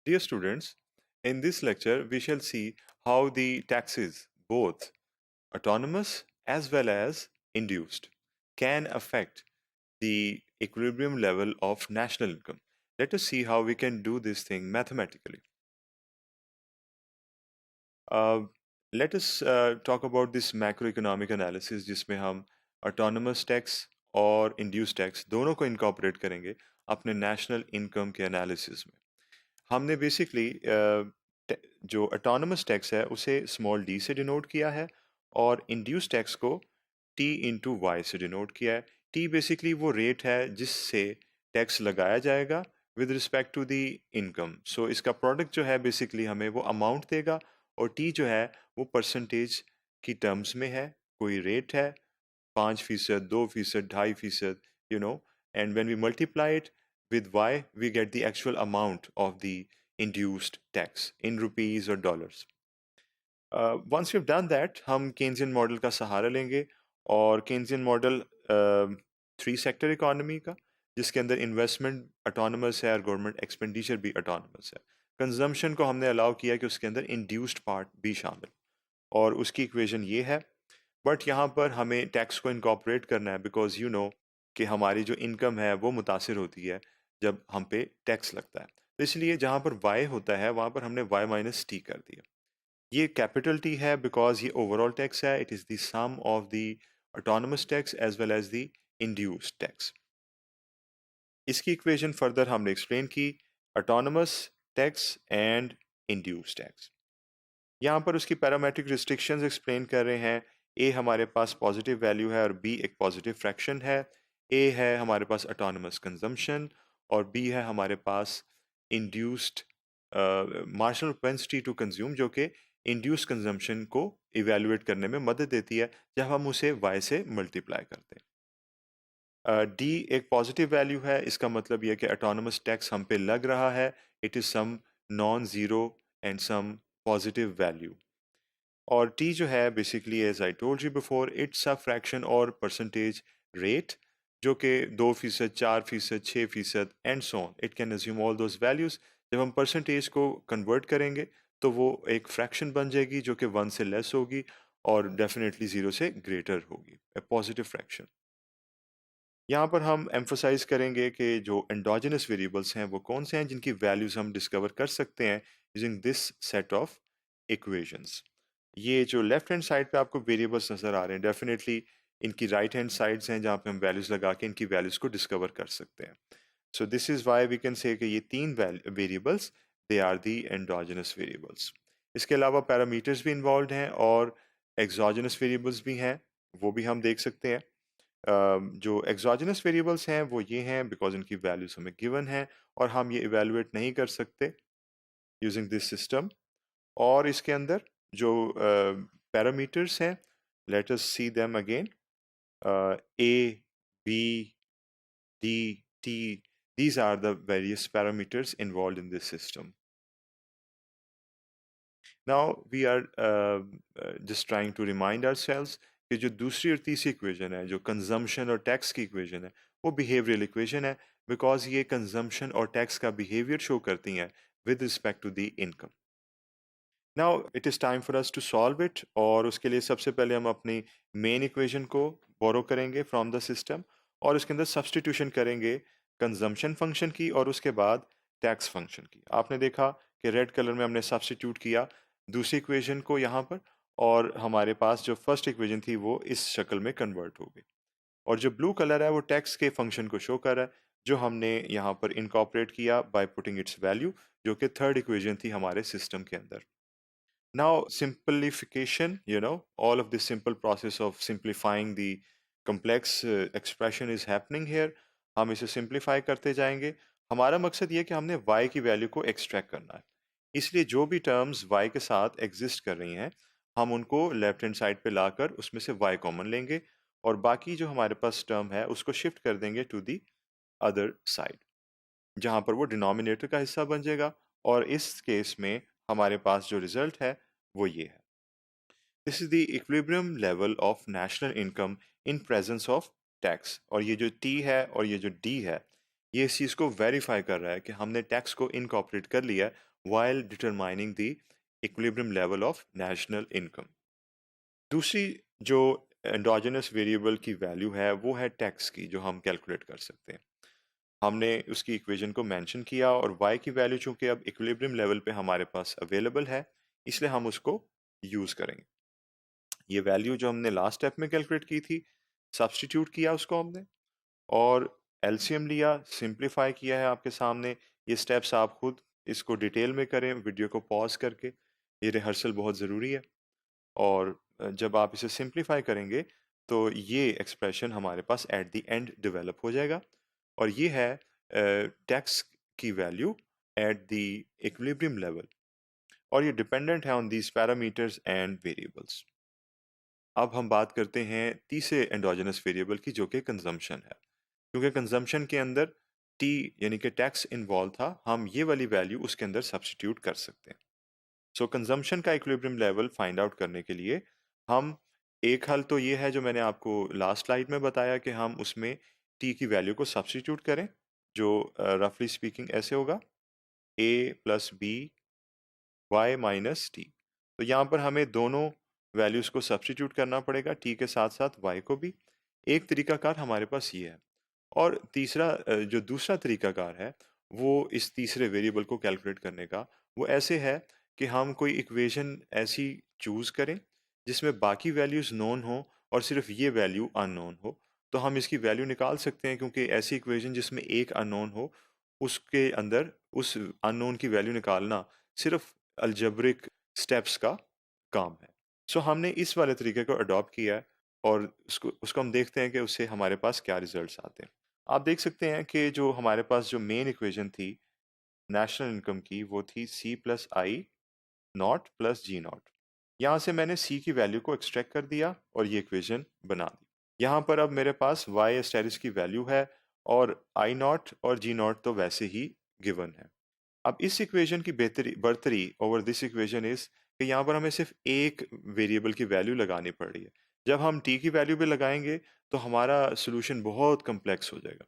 Dear students, in this lecture we shall see how the taxes, both autonomous as well as induced, can affect the equilibrium level of national income. Let us see how we can do this thing mathematically. Uh, let us talk about this macroeconomic analysis जिसमें हम autonomous tax और induced tax दोनों को incorporate करेंगे अपने national income के analysis में. हमने बेसिकली जो ऑटोनमस टैक्स है उसे स्मॉल डी से डिनोट किया है और इंड्यूस टैक्स को टी इंटू वाई से डिनोट किया है. टी बेसिकली वो रेट है जिससे टैक्स लगाया जाएगा with respect to the income. So इसका प्रोडक्ट जो है बेसिकली हमें वो अमाउंट देगा और टी जो है वो परसेंटेज की टर्म्स में है, कोई रेट है 5%, 2%, 2.5%, you know, and when we multiply it with y, we get the actual amount of the induced tax in rupees or dollars. Once we've done that, हम केन्जियन मॉडल का सहारा लेंगे और Keynesian model 3 sector economy का, जिसके अंदर investment autonomous है और government expenditure भी ऑटोनमस है. कंजम्पशन को हमने अलाउ किया कि उसके अंदर इंड्यूस्ड पार्ट भी शामिल, और उसकी इक्वेशन ये है. बट यहाँ पर हमें टैक्स को इनकॉर्पोरेट करना है बिकॉज यू नो कि हमारी जो इनकम है वो मुतासिर होती है जब हम पे टैक्स लगता है. तो इसलिए जहाँ पर वाई होता है वहाँ पर हमने वाई माइनस टी कर दिया. ये कैपिटल टी है बिकॉज ये ओवरऑल टैक्स है. It is the sum of the autonomous tax as well as the induced tax. इसकी इक्वेशन फर्दर हमने एक्सप्लेन की, autonomous tax and induced tax. यहाँ पर उसकी पैरामेट्रिक रिस्ट्रिक्शंस एक्सप्लेन कर रहे हैं. ए हमारे पास पॉजिटिव वैल्यू है और बी एक पॉजिटिव फ्रैक्शन है. ए है हमारे पास ऑटोनमस कंजम्पशन और बी है हमारे पास induced marginal propensity to consume, जो कि इंड्यूस्ड कंजम्पशन को इवेलुएट करने में मदद देती है जब हम उसे वाई से मल्टीप्लाई करते हैं. डी एक पॉजिटिव वैल्यू है. इसका मतलब यह कि ऑटोनमस टैक्स हम पे लग रहा है. It is some non zero and some positive value. और टी जो है basically as I told you before, it's a fraction और परसेंटेज रेट जो कि 2%, 4%, 6% and so on. It can assume all those values. जब हम परसेंटेज को convert करेंगे तो वो एक फ्रैक्शन बन जाएगी जो कि 1 से लेस होगी और डेफिनेटली 0 से ग्रेटर होगी, ए पॉजिटिव फ्रैक्शन. यहाँ पर हम एम्फोसाइज करेंगे कि जो एंडोजेनस वेरिएबल्स हैं वो कौन से हैं जिनकी वैल्यूज हम डिस्कवर कर सकते हैं using this set of equations. ये जो लेफ्ट हैंड साइड पे आपको वेरिएबल्स नजर आ रहे हैं, डेफिनेटली इनकी राइट हैंड साइड्स हैं जहाँ पे हम वैल्यूज लगा के इनकी वैल्यूज को डिस्कवर कर सकते हैं. So this is why we can say कि ये 3 variables they are the endogenous variables. इसके अलावा पैरामीटर्स भी इन्वॉल्व हैं और एक्सोजेनस वेरिएबल्स भी हैं, वो भी हम देख सकते हैं. जो एक्सोजेनस वेरिएबल्स हैं वो ये हैं बिकॉज इनकी वैल्यूज हमें गिवन है और हम ये इवेलुएट नहीं कर सकते यूजिंग दिस सिस्टम. और इसके अंदर जो पैरामीटर्स हैं, let us see them again. A, B, D, T, these are the various parameters involved in this system. Now we are just trying to remind ourselves कि जो दूसरी और तीसरी इक्वेशन है, जो कंजम्पशन और टैक्स की इक्वेशन है, वो बिहेवियरल इक्वेशन है बिकॉज ये कंजम्पशन और टैक्स का बिहेवियर शो करती हैं with respect to the income. Now it is time for us to solve it, और उसके लिए सबसे पहले हम अपनी मेन इक्वेशन को बोरो करेंगे फ्रॉम द सिस्टम और उसके अंदर सब्सटीट्यूशन करेंगे कंजम्पशन फंक्शन की और उसके बाद टैक्स फंक्शन की. आपने देखा कि रेड कलर में हमने सब्सटीट्यूट किया दूसरी इक्वेशन को यहाँ पर, और हमारे पास जो फर्स्ट इक्वेशन थी वो इस शक्ल में कन्वर्ट हो गई. और जो ब्लू कलर है वो टैक्स के फंक्शन को शो कर रहा है जो हमने यहाँ पर इनकॉर्पोरेट किया बाय पुटिंग इट्स वैल्यू, जो कि थर्ड इक्वेशन थी हमारे सिस्टम के अंदर. Now, simplification, all of this simple process of simplifying the complex expression is happening here. हम इसे simplify करते जाएंगे. हमारा मकसद ये कि हमने y की वैल्यू को extract करना है. इसलिए जो भी टर्म्स y के साथ एग्जिस्ट कर रही हैं हम उनको लेफ्ट हैंड साइड पे लाकर उसमें से y कॉमन लेंगे और बाकी जो हमारे पास टर्म है उसको शिफ्ट कर देंगे टू दी अदर साइड, जहाँ पर वो डिनोमिनेटर का हिस्सा बन जाएगा. और इस केस में हमारे पास जो रिजल्ट है वो ये है. This is the equilibrium level of national income in presence of tax. और ये जो टी है और ये जो डी है ये इस चीज़ को वेरीफाई कर रहा है कि हमने टैक्स को इनकॉर्पोरेट कर लिया है while determining the equilibrium level of national income. दूसरी जो एंडोजेनस वेरिएबल की वैल्यू है वो है टैक्स की, जो हम कैलकुलेट कर सकते हैं। हमने उसकी इक्वेशन को मेंशन किया और y की वैल्यू चूंकि अब इक्विलिब्रियम लेवल पे हमारे पास अवेलेबल है, इसलिए हम उसको यूज करेंगे। ये वैल्यू जो हमने लास्ट स्टेप में कैलकुलेट की थी, सब्स्टिट्यूट किया उसको हमने और एलसीएम लिया, सिंप्लीफाई किया है आपके सामने। ये स्टेप्स आप खुद इसको डिटेल में करें वीडियो को पॉज करके, ये रिहर्सल बहुत ज़रूरी है। और जब आप इसे सिंप्लीफाई करेंगे तो ये एक्सप्रेशन हमारे पास एट द एंड डेवलप हो जाएगा और ये है टैक्स की value at the equilibrium level और ये डिपेंडेंट है on these parameters and variables. अब हम बात करते हैं तीसरे एंडोजेनस वेरिएबल की, जो कि कंजम्पशन है। क्योंकि कंजम्पशन के अंदर टी यानी कि टैक्स इन्वॉल्व था, हम ये वाली वैल्यू उसके अंदर सब्स्टिट्यूट कर सकते हैं। सो कंजम्पशन का इक्विलिब्रियम लेवल फाइंड आउट करने के लिए हम एक हल तो ये है जो मैंने आपको लास्ट स्लाइड में बताया कि हम उसमें टी की वैल्यू को सब्स्टिट्यूट करें, जो रफली स्पीकिंग ऐसे होगा A plus B Y minus T. तो यहाँ पर हमें दोनों वैल्यूज़ को सब्स्टिट्यूट करना पड़ेगा, टी के साथ साथ वाई को भी। एक तरीकाकार हमारे पास ये है और तीसरा जो दूसरा तरीकाकार है वो इस तीसरे वेरिएबल को कैलकुलेट करने का, वो ऐसे है कि हम कोई इक्वेशन ऐसी चूज़ करें जिसमें बाकी वैल्यूज़ नोन हो और सिर्फ ये वैल्यू अननोन हो। तो हम इसकी वैल्यू निकाल सकते हैं, क्योंकि ऐसी इक्वेशन जिसमें एक अननोन हो उसके अंदर उस अननोन की वैल्यू निकालना सिर्फ अलजेब्रिक स्टेप्स का काम है। सो हमने इस वाले तरीके को अडॉप्ट किया है और उसको उसको हम देखते हैं कि उससे हमारे पास क्या रिजल्ट्स आते हैं। आप देख सकते हैं कि जो हमारे पास जो मेन इक्वेशन थी नेशनल इनकम की, वो थी C plus I naught plus G naught. यहाँ से मैंने सी की वैल्यू को एक्सट्रैक्ट कर दिया और ये इक्वेशन बना दी। यहाँ पर अब मेरे पास वाई एस्टेरिस की वैल्यू है और आई नॉट और जी नॉट तो वैसे ही गिवन है। अब इस इक्वेशन की बेहतरी बर्तरी ओवर दिस इक्वेशन इज कि यहाँ पर हमें सिर्फ एक वेरिएबल की वैल्यू लगानी पड़ रही है। जब हम टी की वैल्यू पे लगाएंगे तो हमारा सोल्यूशन बहुत कम्प्लेक्स हो जाएगा।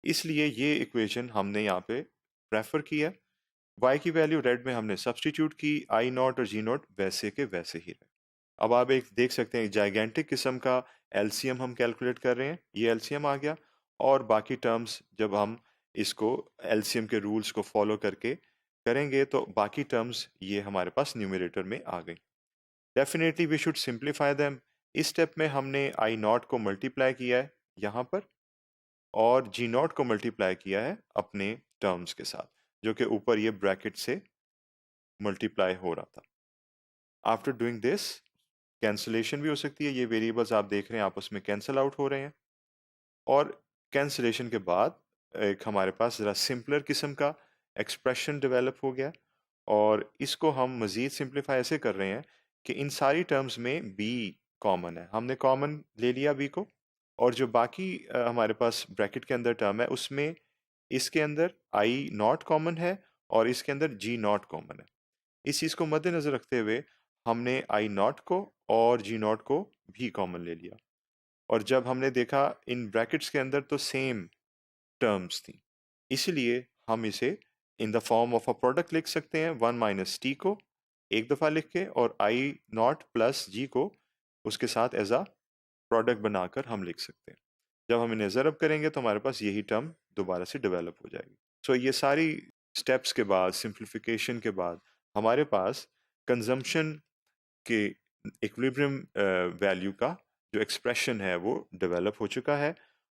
इसलिए ये इक्वेशन हमने यहाँ पे प्रेफर किया। y की वैल्यू रेड में हमने सब्स्टिट्यूट की, आई नॉट और जी नॉट वैसे के वैसे ही रहे। अब आप एक देख सकते हैं जाइगेंटिक किस्म का एलसीएम हम कैलकुलेट कर रहे हैं, ये एलसीएम आ गया और बाकी टर्म्स जब हम इसको एलसीएम के रूल्स को फॉलो करके करेंगे तो बाकी टर्म्स ये हमारे पास न्यूमरेटर में आ गई। Definitely we should simplify them. इस स्टेप में हमने आई नॉट को मल्टीप्लाई किया है यहाँ पर और जी नॉट को मल्टीप्लाई किया है अपने टर्म्स के साथ, जो कि ऊपर ये ब्रैकेट से मल्टीप्लाई हो रहा था। आफ्टर डूइंग दिस कैंसलेशन भी हो सकती है, ये वेरिएबल्स आप देख रहे हैं आपस में कैंसिल आउट हो रहे हैं और कैंसलेशन के बाद एक हमारे पास ज़रा सिंपलर किस्म का एक्सप्रेशन डेवलप हो गया और इसको हम मज़ीद सिंप्लीफाई ऐसे कर रहे हैं कि इन सारी टर्म्स में बी कॉमन है, हमने कॉमन ले लिया बी को और जो बाकी हमारे पास ब्रैकेट के अंदर टर्म है उसमें इसके अंदर आई नॉट कॉमन है और इसके अंदर जी नॉट कॉमन है। इस चीज़ को मद्देनज़र रखते हुए हमने आई नॉट को और जी नॉट को भी कॉमन ले लिया और जब हमने देखा इन ब्रैकेट्स के अंदर तो सेम टर्म्स थी, इसलिए हम इसे in the form of a product लिख सकते हैं, वन माइनस टी को एक दफ़ा लिख के और आई नॉट प्लस जी को उसके साथ एज अ प्रोडक्ट बनाकर हम लिख सकते हैं। जब हम इन्हें ज़रब करेंगे तो हमारे पास यही टर्म दोबारा से डेवलप हो जाएगी। सो ये सारी स्टेप्स के बाद, सिंप्लीफिकेशन के बाद हमारे पास कंजम्पशन के इक्विलिब्रियम वैल्यू का जो एक्सप्रेशन है वो डेवलप हो चुका है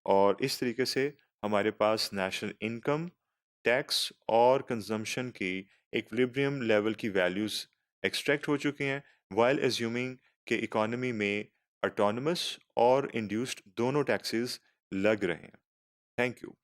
और इस तरीके से हमारे पास नेशनल इनकम, टैक्स और कंजम्पशन की इक्विलिब्रियम लेवल की वैल्यूज़ एक्सट्रैक्ट हो चुकी हैं, वाइल एज्यूमिंग कि इकोनॉमी में ऑटोनमस और इंड्यूस्ड दोनों टैक्सेस लग रहे हैं। Thank you.